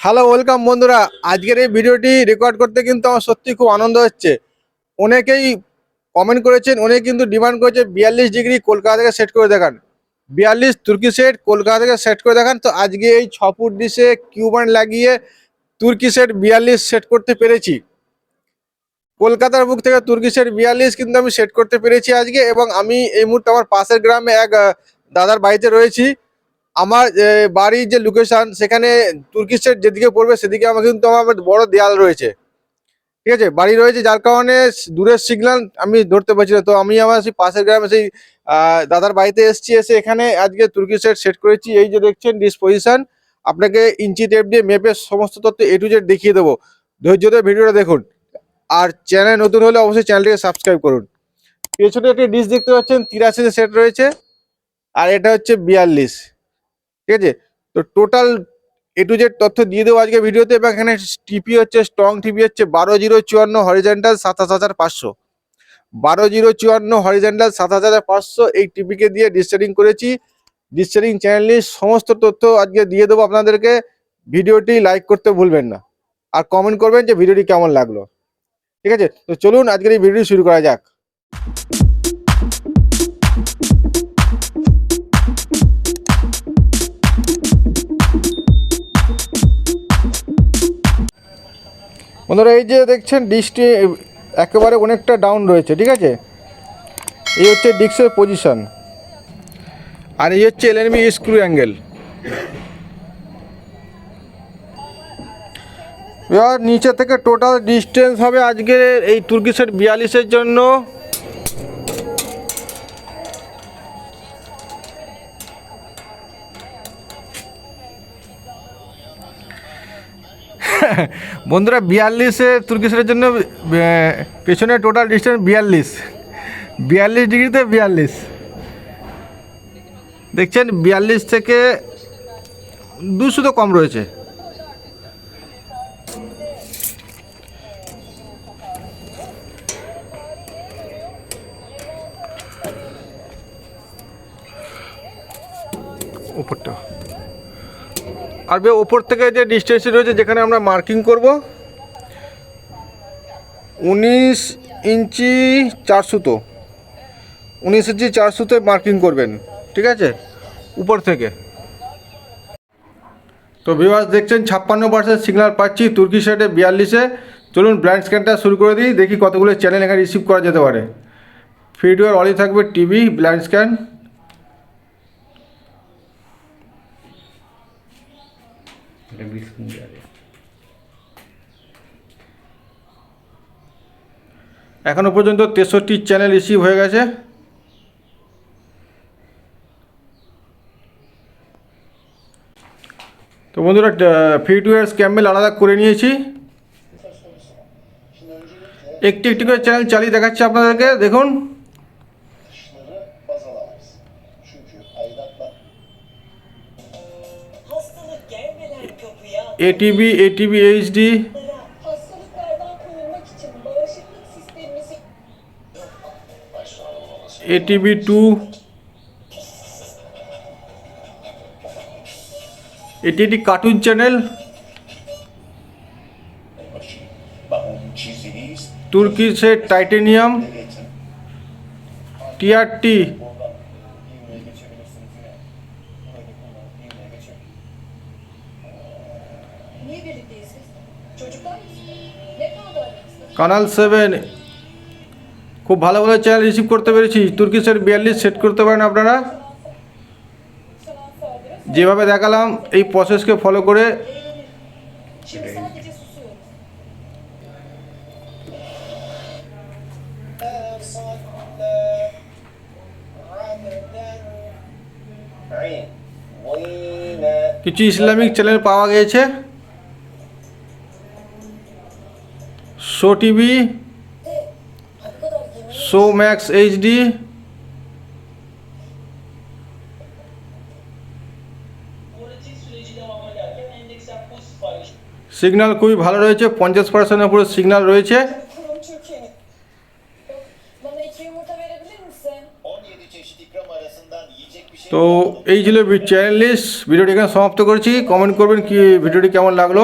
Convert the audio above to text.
Hello welcome বন্ধুরা, আজকের এই ভিডিওটি রেকর্ড করতে কিন্তু আমার সত্যি খুব আনন্দ হচ্ছে। অনেকেই কমেন্ট করেছেন, অনেকে কিন্তু ডিমান্ড করেছে 42 ডিগ্রি কলকাতা থেকে সেট করে দেখান। 42 তুর্কি সেট কলকাতা থেকে সেট করে দেখান। তো আজকে এই 6 ফুট ডিশে কিউবান লাগিয়ে তুর্কি সেট 42 সেট করতে পেরেছি। কলকাতার বুক থেকে তুর্কি সেট 42 কিন্তু আমি সেট করতে পেরেছি আজকে। এবং আমি এই মুহূর্তে আমার পাশের গ্রামে এক দাদার বাড়িতে রয়েছি। আমার বাড়ির যে লোকেশন, সেখানে তুর্কি সেট যেদিকে পড়বে সেদিকে আমার কিন্তু আমার বড় দেয়াল রয়েছে, ঠিক আছে, বাড়ি রয়েছে, যার কারণে দূরের সিগন্যাল আমি ধরতে পারছি না। তো আমি আমার সেই পাশের গ্রামে সেই দাদার বাড়িতে এসেছি, এসে এখানে আজকে তুর্কি সেট সেট করেছি। এই যে দেখছেন ডিসপোজিশন, আপনাকে ইঞ্চি টেপ দিয়ে মেপে সমস্ত তথ্য A to Z দেখিয়ে দেবো। ধৈর্য ধরে ভিডিওটা দেখুন। আর চ্যানেল নতুন হলে অবশ্যই চ্যানেলটিকে সাবস্ক্রাইব করুন। পেছনে একটি ডিশ দেখতে পাচ্ছেন, 83 সেট রয়েছে, আর এটা হচ্ছে 42, ঠিক আছে। তো টোটাল A to Z তথ্য দিয়ে দেবো আজকে ভিডিওতে। এবং এখানে টিপি হচ্ছে, স্ট্রং টিপি হচ্ছে 12054 হরিজেন্টাল 27500, 12054 হরিজেন্টাল 27500। এই টিপিকে দিয়ে ডিসেটিং করেছি। ডিসেটিং চ্যানেলের সমস্ত তথ্য আজকে দিয়ে দেবো আপনাদেরকে। ভিডিওটি লাইক করতে ভুলবেন না, আর কমেন্ট করবেন যে ভিডিওটি কেমন লাগলো, ঠিক আছে। তো চলুন আজকের এই ভিডিওটি শুরু করা যাক। বন্ধুরা, এই যে দেখছেন ডিশটি একেবারে অনেকটা ডাউন রয়েছে, ঠিক আছে। এই হচ্ছে ডিস্কের পজিশন, আর এই হচ্ছে এলএনবি স্ক্রু অ্যাঙ্গেল। এবার নিচে থেকে টোটাল ডিস্টেন্স হবে আজকে এই তুর্কি সেট 42-এর জন্য বন্ধুরা 42-এ তুর্কি সেটের জন্য পেছনে টোটাল ডিস্টেন্স 42 ডিগ্রিতে 42 দেখছেন। 42 থেকে 200 তো কম রয়েছে। ওপরটা আর ওপর থেকে যে ডিস্টেন্স রয়েছে, যেখানে আমরা মার্কিং করব 19 ইঞ্চি 4 সুতো, 19 ইঞ্চি 4 সুতোয় মার্কিং করবেন, ঠিক আছে, উপর থেকে। তো ভিউয়ার্স দেখছেন 56% সিগন্যাল পাচ্ছি তুর্কি সেটে 42-এ। চলুন ব্লাইন্ড স্ক্যানটা শুরু করে দিই, দেখি কতগুলো চ্যানেল এখানে রিসিভ করা যেতে পারে। ফিডওয়ার অলি থাকবে টিভি ব্লাইন্ড স্ক্যান। এখনো পর্যন্ত 63 চ্যানেল রিসিভ হয়ে গেছে। তো বন্ধুরা, ফিডওয়ার স্ক্যাম্বেল আলাদা করে নিয়েছি। একটি একটি করে চ্যানেল চালিয়ে দেখাচ্ছি আপনাদেরকে, দেখুন। এটিভি, এটিভি এইচডি, এটিভি 2, এটি একটি কার্টুন চ্যানেল। তুর্কি সেট টাইটেনিয়াম, টিআরটি, কানাল 7। খুব ভালো ভালো চ্যানেল রিসিভ করতে পেরেছি। তুর্কি সেট 42 সেট করতে পারেন আপনারা। যেভাবে দেখালাম এই প্রসেসকে ফলো করে কিছু ইসলামিক চ্যানেল পাওয়া গিয়েছে। Show TV, show max HD, signal খুবই ভালো রয়েছে, 50%-এর উপরে সিগন্যাল রয়েছে। তো এই ছিল চ্যানেল লিস্ট, ভিডিওটি এখানে সমাপ্ত করছি। কমেন্ট করবেন কি ভিডিওটি কেমন লাগলো।